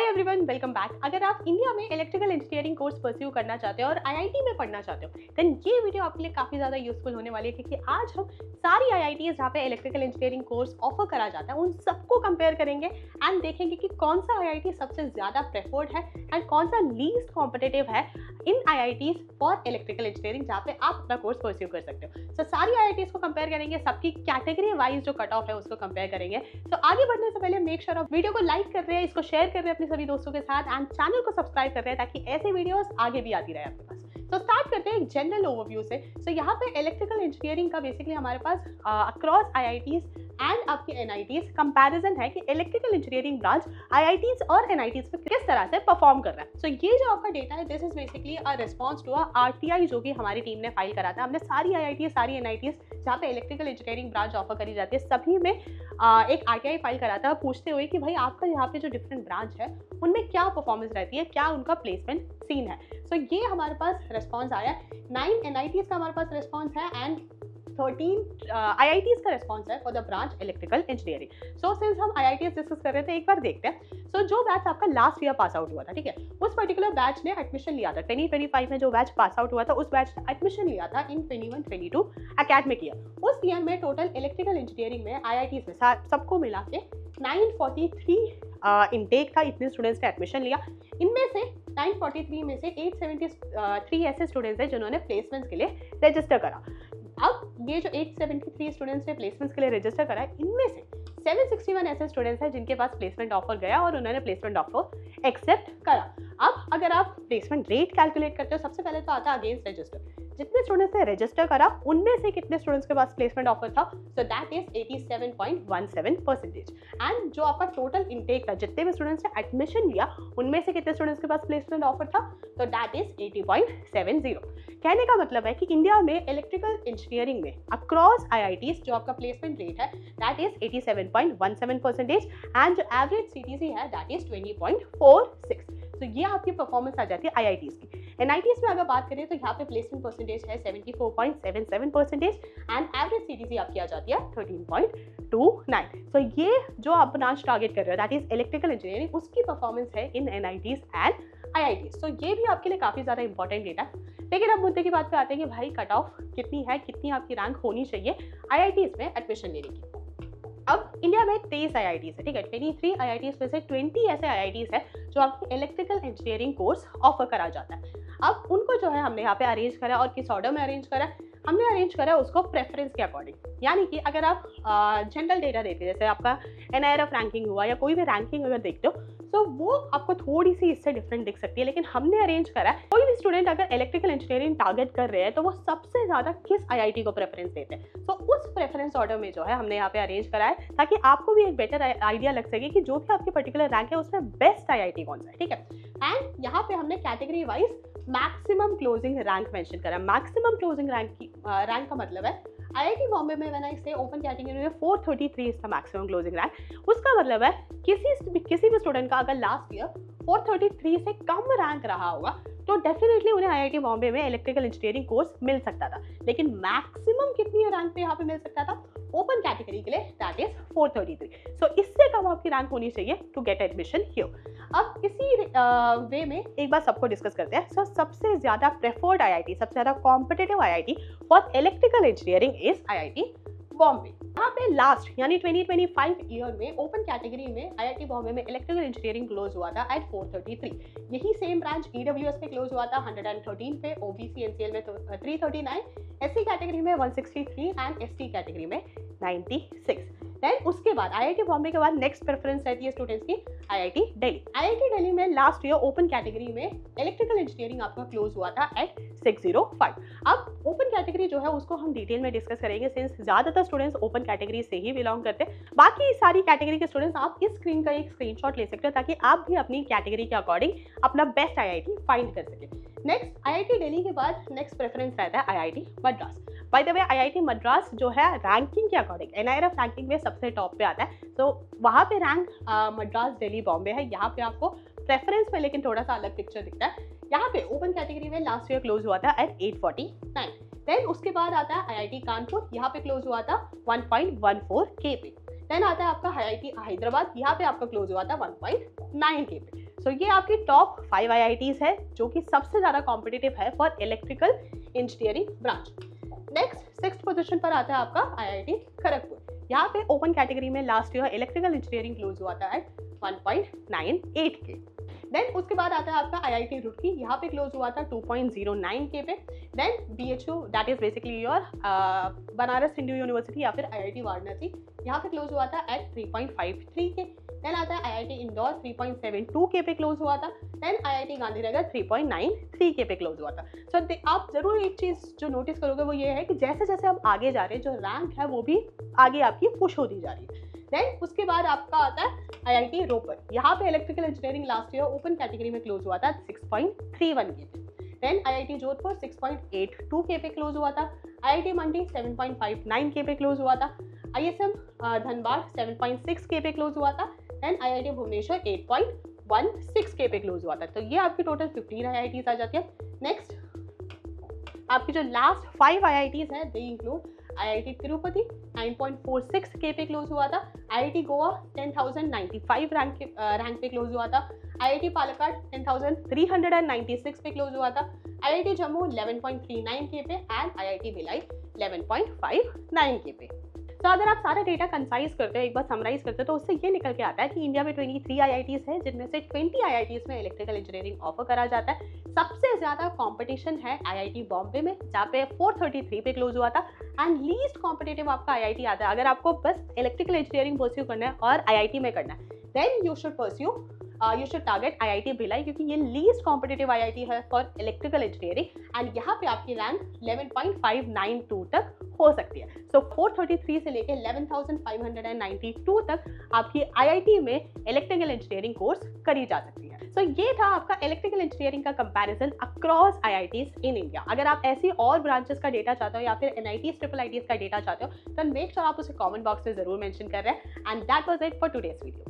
Everyone, welcome back. अगर आप India में इलेक्ट्रिकल इंजीनियरिंग कोर्स परस्यू करना चाहते हो और आईआईटी में पढ़ना चाहते हो देन ये वीडियो आपके लिए काफ़ी ज़्यादा यूजफुल होने वाली है, क्योंकि आज हम सारी आईआईटीज़ जहाँ पे इलेक्ट्रिकल इंजीनियरिंग कोर्स ऑफर करा जाता है उन सबको कंपेयर करेंगे एंड देखेंगे कि कौन सा आईआईटी सबसे ज़्यादा प्रेफर्ड है एंड कौन सा लीस्ट कॉम्पिटिटिव है इन आईआईटीज़ फॉर इलेक्ट्रिकल इंजीनियरिंग जहाँ पे आप अपना कोर्स परस्यू कर सकते हो। सो सारी आईआईटीज़ को कंपेयर करेंगे, सबकी कैटेगरी वाइज जो कट ऑफ है उसको कंपेयर करेंगे। तो आगे बढ़ने से पहले मेक श्योर आप वीडियो को लाइक कर रहे हैं, इसको शेयर कर रहे हैं अपने सभी दोस्तों के साथ एंड चैनल को सब्सक्राइब कर रहे हैं ताकि ऐसे वीडियोस आगे भी आती रहे आपके पास। तो स्टार्ट करते हैं एक जनरल ओवरव्यू से। सो यहाँ पे इलेक्ट्रिकल इंजीनियरिंग का बेसिकली हमारे पास अक्रॉस आईआईटीज़ एंड आपके एनआईटीज़ कंपैरिजन है कि इलेक्ट्रिकल इंजीनियरिंग ब्रांच आईआईटीज़ और एनआईटीज़ पे किस तरह से परफॉर्म कर रहा है। सो ये जो आपका डेटा है this is basically a response to RTI जो कि हमारी टीम ने फाइल करा था। हमने सारी आईआईटी सारी एनआईटीज़ जहाँ पे इलेक्ट्रिकल इंजीनियरिंग ब्रांच ऑफर करी जाती है सभी में एक आरटीआई फाइल करा था, पूछते हुए कि भाई आपका यहाँ पे जो डिफरेंट ब्रांच है उनमें क्या परफॉर्मेंस रहती है, क्या उनका प्लेसमेंट सीन है। सो ये हमारे पास रिस्पॉन्स आया। 9 एनआईटीज़ का हमारे पास रिस्पॉन्स है एंड 13 आईआईटीज़ का रिस्पॉन्स है for the branch electrical engineering. So since हम आईआईटीज़ डिस्कस कर रहे थे एक बार देखते हैं। सो जो बैच आपका लास्ट ईयर पास आउट हुआ था, ठीक है, उस पर्टिकुलर बैच ने एडमिशन लिया था 2025 में। जो बैच पास आउट हुआ था उस बैच ने एडमिशन लिया था इन 21-22 एकेडमिक ईयर। उस ईयर में टोटल इलेक्ट्रिकल इंजीनियरिंग में आईआईटीज़ में सबको मिला के 943 इनटेक था, इतने स्टूडेंट्स ने एडमिशन लिया। इनमें से 943 में से 873 ऐसे स्टूडेंट्स हैं जिन्होंने प्लेसमेंट्स के लिए रजिस्टर करा। अब ये जो 873 स्टूडेंट्स ने प्लेसमेंट्स के लिए रजिस्टर करा है, इनमें से 761 ऐसे स्टूडेंट्स हैं जिनके पास प्लेसमेंट ऑफर गया और उन्होंने प्लेसमेंट ऑफर एक्सेप्ट करा। अब अगर आप प्लेसमेंट रेट कैलकुलेट करते हो, सबसे पहले तो आता है अगेंस्ट रजिस्टर। जितने स्टूडेंट्स ने रजिस्टर करा उनमें से कितने स्टूडेंट्स के पास प्लेसमेंट ऑफर था, सो दैट इज 87.17%। एंड जो आपका टोटल इनटेक था, जितने भी स्टूडेंट्स ने एडमिशन लिया उनमें से कितने स्टूडेंट्स के पास प्लेसमेंट ऑफर था, तो दैट इज 80.70। कहने का मतलब है कि इंडिया में इलेक्ट्रिकल इंजीनियरिंग में अक्रॉस आईआईटीज़ जो आपका प्लेसमेंट रेट है दैट इज 87.17% एंड जो एवरेज सीटीसी है दैट इज 20.46। तो ये आपकी परफॉर्मेंस आ जाती है आईआईटीज़ की। एनआईटीज़ में अगर बात करें तो यहाँ पे प्लेसमेंट परसेंटेज है 74.77% एंड एवरेज सीटीसी आपकी आ जाती है 13.29। तो ये जो आप ब्रांच टारगेट कर रहे हो दैट इज इलेक्ट्रिकल इंजीनियरिंग, उसकी परफॉर्मेंस है इन एनआईटीज़ एंड आईआईटीज़। तो ये भी आपके लिए काफ़ी ज़्यादा इंपॉर्टेंट डेटा है। लेकिन अब मुद्दे की बात पे आते हैं कि भाई कट ऑफ कितनी है, कितनी आपकी रैंक होनी चाहिए आईआईटीज़ में एडमिशन लेने की। अब इंडिया में 23 आईआईटीज़ है, ठीक है, 23 आईआईटीज़ में से 20 ऐसे आईआईटीज़ है जो आपको इलेक्ट्रिकल इंजीनियरिंग कोर्स ऑफर करा जाता है। अब उनको जो है हमने यहाँ पे अरेंज करा और किस ऑर्डर में अरेंज करा, हमने अरेंज करा उसको प्रेफरेंस के अकॉर्डिंग। यानी कि अगर आप जनरल डेटा देखते हैं, जैसे आपका एनआईआरएफ रैंकिंग हुआ या कोई भी रैंकिंग अगर देखते हो तो वो आपको थोड़ी सी इससे डिफरेंट दिख सकती है। लेकिन हमने अरेंज करा है, कोई भी स्टूडेंट अगर इलेक्ट्रिकल इंजीनियरिंग टारगेट कर रहे हैं तो वो सबसे ज़्यादा किस आईआईटी को प्रेफरेंस देते हैं। तो उस प्रेफरेंस ऑर्डर में जो है हमने यहाँ पे अरेंज करा है ताकि आपको भी एक बेटर आइडिया लग सके कि जो भी आपकी पर्टिकुलर रैंक है उसमें बेस्ट आईआईटी कौन सा है, ठीक है। एंड यहाँ पे हमने category wise maximum closing rank mention करा। मैक्सिमम क्लोजिंग रैंक का मतलब है आईआईटी बॉम्बे में व्हेन आई से ओपन कैटेगरी में 433 is the maximum closing rank. उसका मतलब है किसी भी स्टूडेंट का अगर लास्ट ईयर 433 से कम रैंक रहा होगा तो डेफिनेटली उन्हें आईआईटी बॉम्बे में इलेक्ट्रिकल इंजीनियरिंग कोर्स मिल सकता था। लेकिन मैक्सिमम कितनी रैंक पे यहाँ पे मिल सकता था ओपन कैटेगरी के लिए, दैट इज 433। सो इससे कम आपकी रैंक होनी चाहिए टू गेट एडमिशन हियर। अब इसी वे में एक बार सबको डिस्कस करते हैं। सो सबसे ज़्यादा प्रेफर्ड आईआईटी, सबसे ज़्यादा competitive IIT for electrical engineering is IIT Bombay. यहाँ पे लास्ट यानी 2025 ईयर में ओपन कैटेगरी में आईआईटी बॉम्बे में इलेक्ट्रिकल इंजीनियरिंग क्लोज हुआ था एट 433। यही सेम ब्रांच ईडब्ल्यूएस पे क्लोज हुआ था 113 पे, ओबीसी एनसीएल में 339, एससी कैटेगरी में 163 एंड एसटी कैटेगरी में 96। देन उसके बाद आईआईटी बॉम्बे के बाद नेक्स्ट प्रेफरेंस रहती है स्टूडेंट्स की आईआईटी दिल्ली। आईआईटी दिल्ली में लास्ट ईयर ओपन कैटेगरी में इलेक्ट्रिकल इंजीनियरिंग आपका क्लोज हुआ था एट 605। अब ओपन कैटेगरी जो है उसको हम डिटेल में डिस्कस करेंगे सिंस ज़्यादातर स्टूडेंट्स ओपन कैटेगरी से ही बिलोंग करते हैं। बाकी सारी कैटेगरी के स्टूडेंट्स आप इस स्क्रीन का एक स्क्रीनशॉट ले सकते हो ताकि आप भी अपनी कैटेगरी के अकॉर्डिंग अपना बेस्ट आईआईटी फाइंड कर सकें। नेक्स्ट आईआईटी दिल्ली के बाद नेक्स्ट प्रेफरेंस रहता है IIT Madras. By the way IIT Madras जो है रैंकिंग के अकॉर्डिंग एनआईआरएफ रैंकिंग में सबसे टॉप पे आता है। तो वहाँ पे रैंक मद्रास दिल्ली बॉम्बे है। यहाँ पे आपको प्रेफरेंस में लेकिन थोड़ा सा अलग पिक्चर दिखता है। यहाँ पे ओपन कैटेगरी में लास्ट ईयर क्लोज हुआ था एट 849। देन उसके बाद आता है आईआईटी कानपुर, यहाँ पे क्लोज हुआ था 1.14 के पे। देन आता है आपका आईआईटी हैदराबाद, यहाँ पे आपका क्लोज हुआ था 1.9 के पे। सो ये आपकी टॉप 5 IITs है जो कि सबसे ज़्यादा कॉम्पिटिटिव है for electrical engineering branch. Next 6th position पर आता है आपका IIT खड़गपुर। यहाँ पे ओपन कैटेगरी में last year electrical engineering close हुआ था एट 1.98 के। देन उसके बाद आता है आपका IIT रुड़की, यहाँ पे क्लोज हुआ था 2.09 के पे। Then BHU that is basically your Banaras Hindu University या फिर IIT वाराणसी, यहाँ पे क्लोज हुआ था एट 3.53 के। देन आता है IIT इंदौर 3.72 के पे क्लोज हुआ था। देन IIT गांधीनगर 3.93 के पे क्लोज हुआ था। सो आप जरूर एक चीज़ जो नोटिस करोगे वो ये है कि जैसे जैसे हम आगे जा रहे हैं जो रैंक है वो भी आगे आपकी पुश होती जा रही है। देन उसके बाद आपका आता है IIT रोपर, यहाँ पे electrical engineering last year open category में क्लोज हुआ था 6.31 के पे। देन IIT जोधपुर 6.82 के पे क्लोज हुआ था। IIT मंडी 7.59 के पे क्लोज हुआ था। ISM धनबाद 7.6 के पे क्लोज हुआ था। देन IIT भुवनेश्वर 8.16 के पे क्लोज हुआ था। तो ये आपकी टोटल 15 IITs आ जाती है। नेक्स्ट आपकी जो लास्ट 5 IITs है दे इंक्लूड IIT तिरुपति 9.46 के पे क्लोज हुआ था। IIT गोवा 10,095 रैंक पे क्लोज हुआ था। IIT पालक्काड 10,396 पे क्लोज हुआ था। IIT जम्मू 11.39 के पे एंड IIT भिलाई 11.59 के पे। तो अगर आप सारा डेटा कंसाइज करते हो, एक बार समराइज करते हो, तो उससे ये निकल के आता है कि इंडिया में 23 IITs हैं जिनमें से 20 IITs में इलेक्ट्रिकल इंजीनियरिंग ऑफर करा जाता है। सबसे ज़्यादा कंपटीशन है IIT बॉम्बे में जहाँ पे 433 पे क्लोज हुआ था एंड लीस्ट कॉम्पिटिटिव आपका IIT आता है। अगर आपको बस इलेक्ट्रिकल इंजीनियरिंग परस्यू करना है और IIT में करना है then you should target IIT Bhilai, क्योंकि ये लीस्ट कॉम्पिटिटिव IIT है फॉर इलेक्ट्रिकल इंजीनियरिंग एंड यहाँ पे आपकी रैंक 11.592 तक हो सकती है। सो 433 से लेके 11,592 तक आपकी IIT में इलेक्ट्रिकल इंजीनियरिंग कोर्स करी जा सकती है। सो ये था आपका इलेक्ट्रिकल इंजीनियरिंग का comparison across IITs in India. अगर आप ऐसी और ब्रांचेस का डेटा चाहते हो या फिर NITs ट्रिपल ITs का डेटा चाहते हो तो मेक श्योर आप उसे कमेंट बॉक्स में जरूर मेंशन कर रहे हैं। And that was it for today's video.